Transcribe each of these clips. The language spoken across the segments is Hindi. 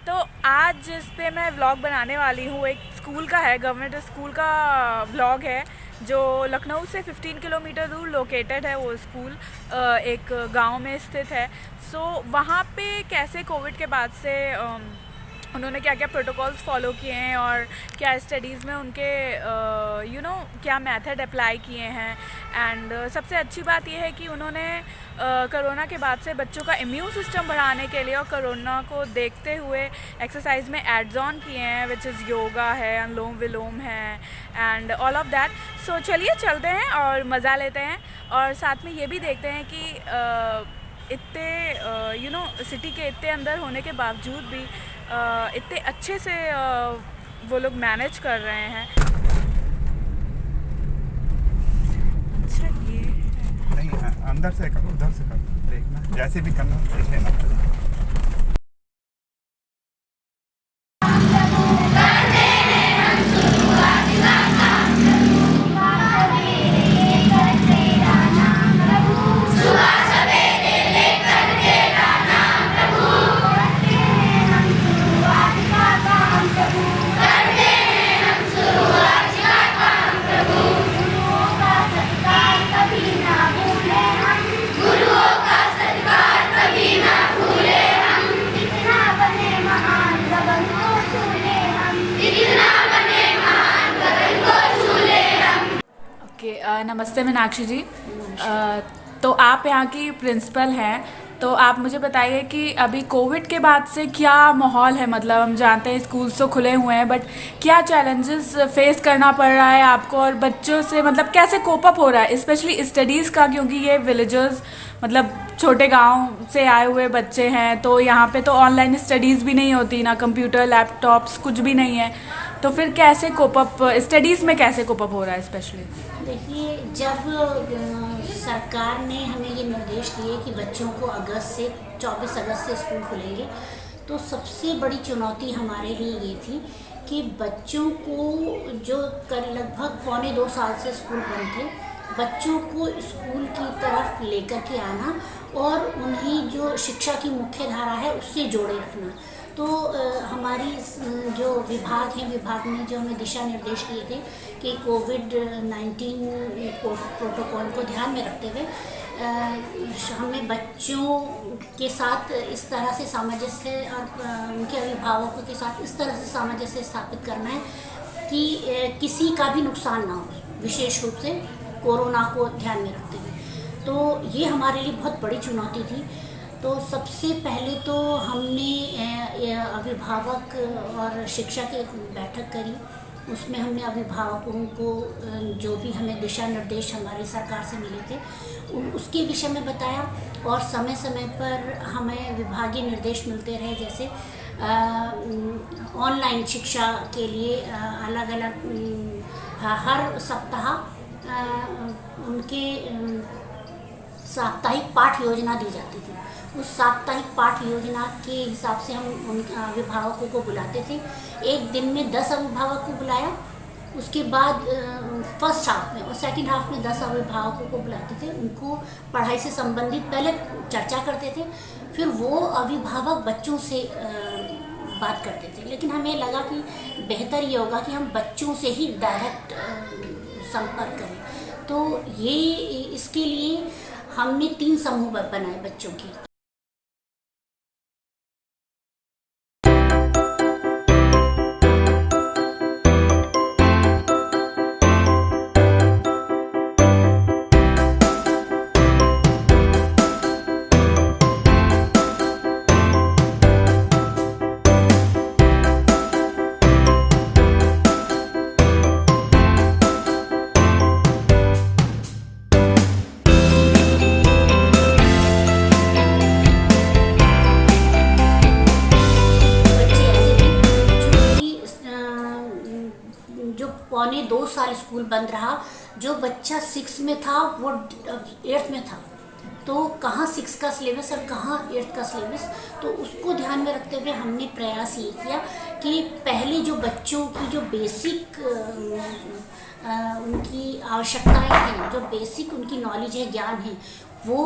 तो आज जिस पे मैं व्लॉग बनाने वाली हूँ एक स्कूल का है, गवर्नमेंट स्कूल का व्लॉग है जो लखनऊ से 15 किलोमीटर दूर लोकेटेड है। वो स्कूल एक गांव में स्थित है। सो वहाँ पे कैसे कोविड के बाद से उन्होंने क्या क्या प्रोटोकॉल्स फॉलो किए हैं और क्या स्टडीज़ में उनके क्या मेथड अप्लाई किए हैं। एंड सबसे अच्छी बात यह है कि उन्होंने कोरोना के बाद से बच्चों का इम्यून सिस्टम बढ़ाने के लिए और कोरोना को देखते हुए एक्सरसाइज में एड्स ऑन किए हैं, विच इज़ योगा है, अनुलोम विलोम है एंड ऑल ऑफ दैट। सो चलिए चलते हैं और मज़ा लेते हैं और साथ में ये भी देखते हैं कि इतने सिटी के इतने अंदर होने के बावजूद भी इतने अच्छे से वो लोग मैनेज कर रहे हैं। अच्छा ये नहीं, अंदर से करो, उधर से करो, देखना जैसे भी करना देख लेना। ओके, नमस्ते मीनाक्षी जी। तो आप यहाँ की प्रिंसिपल हैं, तो आप मुझे बताइए कि अभी कोविड के बाद से क्या माहौल है। मतलब हम जानते हैं स्कूल्स तो खुले हुए हैं, बट क्या चैलेंजेस फेस करना पड़ रहा है आपको और बच्चों से मतलब कैसे कोप अप हो रहा है, स्पेशली स्टडीज़ का, क्योंकि ये विलेजर्स मतलब छोटे गांव से आए हुए बच्चे हैं। तो यहाँ पे तो ऑनलाइन स्टडीज़ भी नहीं होती, ना कंप्यूटर लैपटॉप्स कुछ भी नहीं है। तो फिर कैसे कोप अप, स्टडीज़ में कैसे कोप अप हो रहा है स्पेशली। देखिए, जब सरकार ने हमें ये निर्देश दिए कि बच्चों को अगस्त से 24 अगस्त से स्कूल खुलेंगे, तो सबसे बड़ी चुनौती हमारे लिए ये थी कि बच्चों को जो लगभग पौने 2 साल से स्कूल बंद थे, बच्चों को स्कूल की तरफ लेकर के आना और उन्हें जो शिक्षा की मुख्य धारा है उससे जोड़े रखना। तो हमारी जो विभाग है, विभाग ने जो हमें दिशा निर्देश दिए थे कि कोविड-19 प्रोटोकॉल को ध्यान में रखते हुए हमें बच्चों के साथ इस तरह से सामंजस्य और उनके अभिभावकों के साथ इस तरह से सामंजस्य स्थापित करना है कि किसी का भी नुकसान ना हो, विशेष रूप से कोरोना को ध्यान में रखते हुए। तो ये हमारे लिए बहुत बड़ी चुनौती थी। तो सबसे पहले तो हमने अभिभावक और शिक्षा की एक बैठक करी। उसमें हमने अभिभावकों को जो भी हमें दिशा निर्देश हमारी सरकार से मिले थे उसके विषय में बताया और समय समय पर हमें विभागीय निर्देश मिलते रहे, जैसे ऑनलाइन शिक्षा के लिए अलग अलग हर सप्ताह उनके साप्ताहिक पाठ योजना दी जाती थी। उस साप्ताहिक पाठ योजना के हिसाब से हम उन अभिभावकों को बुलाते थे। एक दिन में 10 अभिभावक को बुलाया, उसके बाद फर्स्ट हाफ में और सेकंड हाफ में 10 अभिभावकों को बुलाते थे। उनको पढ़ाई से संबंधित पहले चर्चा करते थे, फिर वो अभिभावक बच्चों से बात करते थे। लेकिन हमें लगा कि बेहतर ये होगा कि हम बच्चों से ही डायरेक्ट संपर्क करें। तो ये इसके लिए हमने 3 समूह बनाए बच्चों के। जो पौने 2 साल स्कूल बंद रहा, जो बच्चा 6 में था वो 8th में था, तो कहाँ 6 का सिलेबस और कहाँ 8th का सिलेबस। तो उसको ध्यान में रखते हुए हमने प्रयास ये किया कि पहले जो बच्चों की जो बेसिक उनकी आवश्यकताएं हैं, जो बेसिक उनकी नॉलेज है, ज्ञान है, वो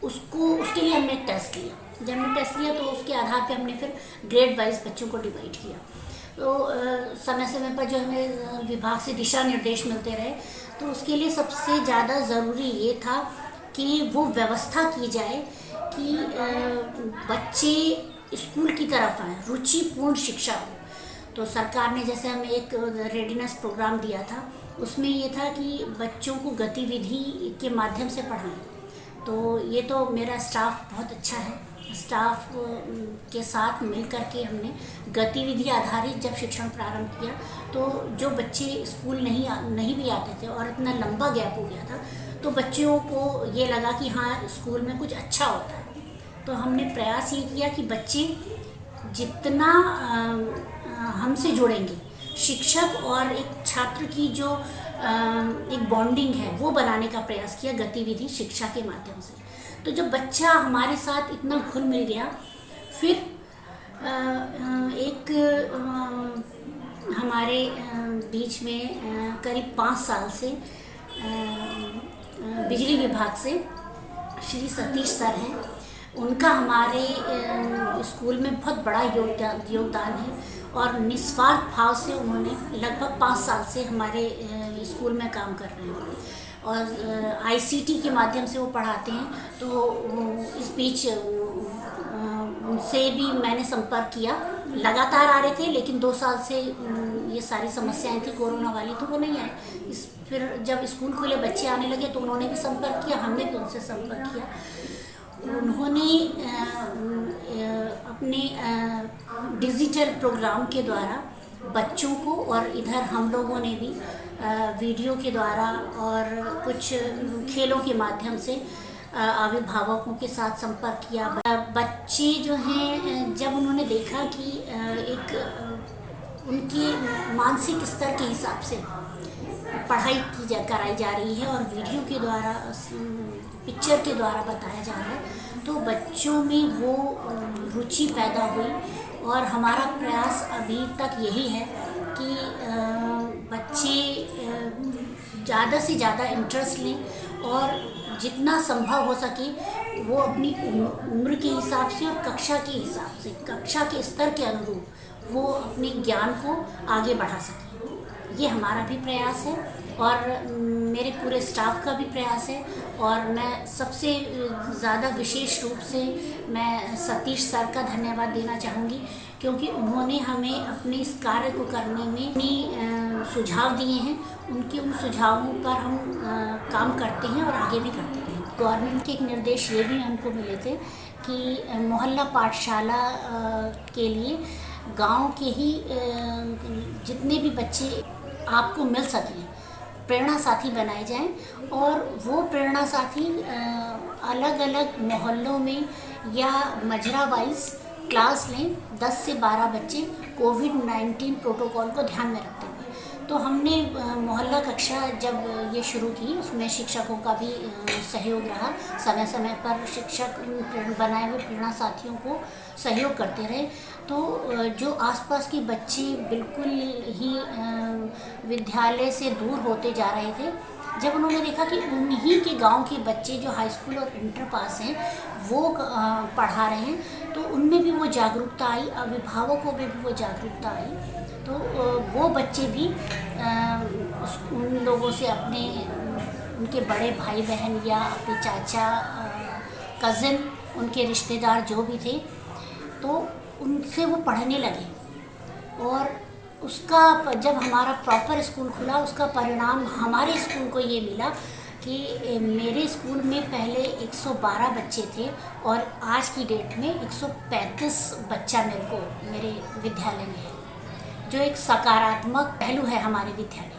उसके लिए हमने टेस्ट लिया। जब हमने टेस्ट लिया तो उसके आधार पे हमने फिर ग्रेड वाइज बच्चों को डिवाइड किया। तो समय समय पर जो हमें विभाग से दिशा निर्देश मिलते रहे, तो उसके लिए सबसे ज़्यादा ज़रूरी ये था कि वो व्यवस्था की जाए कि बच्चे स्कूल की तरफ आए, रुचिपूर्ण शिक्षा हो। तो सरकार ने जैसे हमें एक रेडीनेस प्रोग्राम दिया था, उसमें ये था कि बच्चों को गतिविधि के माध्यम से पढ़ाएं। तो ये तो मेरा स्टाफ बहुत अच्छा है, स्टाफ के साथ मिल कर के हमने गतिविधि आधारित जब शिक्षण प्रारंभ किया, तो जो बच्चे स्कूल नहीं भी आते थे और इतना लंबा गैप हो गया था, तो बच्चों को ये लगा कि हाँ स्कूल में कुछ अच्छा होता है। तो हमने प्रयास ये किया कि बच्चे जितना हमसे जुड़ेंगे, शिक्षक और एक छात्र की जो एक बॉन्डिंग है वो बनाने का प्रयास किया गतिविधि शिक्षा के माध्यम से। तो जब बच्चा हमारे साथ इतना घुल मिल गया, फिर एक हमारे बीच में करीब 5 साल से बिजली विभाग से श्री सतीश सर हैं, उनका हमारे स्कूल में बहुत बड़ा योगदान है और निस्वार्थ भाव से उन्होंने लगभग 5 साल से हमारे स्कूल में काम कर रहे हैं और आईसीटी के माध्यम से वो पढ़ाते हैं। तो इस बीच उनसे भी मैंने संपर्क किया, लगातार आ रहे थे, लेकिन 2 साल से ये सारी समस्याएं थी कोरोना वाली, तो वो नहीं आए। फिर जब स्कूल खुले, बच्चे आने लगे, तो उन्होंने भी संपर्क किया, हमने भी उनसे संपर्क किया। उन्होंने अपने डिजिटल प्रोग्राम के द्वारा बच्चों को, और इधर हम लोगों ने भी वीडियो के द्वारा और कुछ खेलों के माध्यम से अभिभावकों के साथ संपर्क किया। बच्चे जो हैं, जब उन्होंने देखा कि एक उनके मानसिक स्तर के हिसाब से पढ़ाई कराई जा रही है और वीडियो के द्वारा, पिक्चर के द्वारा बताया जा रहा है, तो बच्चों में वो रुचि पैदा हुई। और हमारा प्रयास अभी तक यही है कि बच्चे ज़्यादा से ज़्यादा इंटरेस्ट लें और जितना संभव हो सके वो अपनी उम्र के हिसाब से और कक्षा के हिसाब से, कक्षा के स्तर के अनुरूप वो अपने ज्ञान को आगे बढ़ा सकें। ये हमारा भी प्रयास है और मेरे पूरे स्टाफ का भी प्रयास है। और मैं सबसे ज़्यादा विशेष रूप से मैं सतीश सर का धन्यवाद देना चाहूँगी, क्योंकि उन्होंने हमें अपने इस कार्य को करने में अपनी सुझाव दिए हैं। उनके उन सुझावों पर हम काम करते हैं और आगे भी करते हैं। गवर्नमेंट के एक निर्देश ये भी हमको मिले थे कि मोहल्ला पाठशाला के लिए गांव के ही जितने भी बच्चे आपको मिल सकें, प्रेरणा साथी बनाए जाएं और वो प्रेरणा साथी अलग अलग मोहल्लों में या मजरा वाइज क्लास लें। 10 से 12 बच्चे कोविड-19 प्रोटोकॉल को ध्यान में रखते हुए। तो हमने मोहल्ला कक्षा जब ये शुरू की, उसमें शिक्षकों का भी सहयोग रहा। समय समय पर शिक्षक बनाए हुए प्रेरणा साथियों को सहयोग करते रहे। तो जो आसपास के बच्चे बिल्कुल ही विद्यालय से दूर होते जा रहे थे, जब उन्होंने देखा कि उन्हीं के गांव के बच्चे जो हाई स्कूल और इंटर पास हैं वो पढ़ा रहे हैं, तो उनमें भी वो जागरूकता आई, अभिभावकों में भी वो जागरूकता आई। तो वो बच्चे भी उन लोगों से अपने, उनके बड़े भाई बहन या अपने चाचा, कज़िन, उनके रिश्तेदार जो भी थे, तो उनसे वो पढ़ने लगे। और उसका जब हमारा प्रॉपर स्कूल खुला, उसका परिणाम हमारे स्कूल को ये मिला कि मेरे स्कूल में पहले 112 बच्चे थे और आज की डेट में 135 बच्चा मेरे विद्यालय में है, जो एक सकारात्मक पहलू है हमारे विद्यालय की।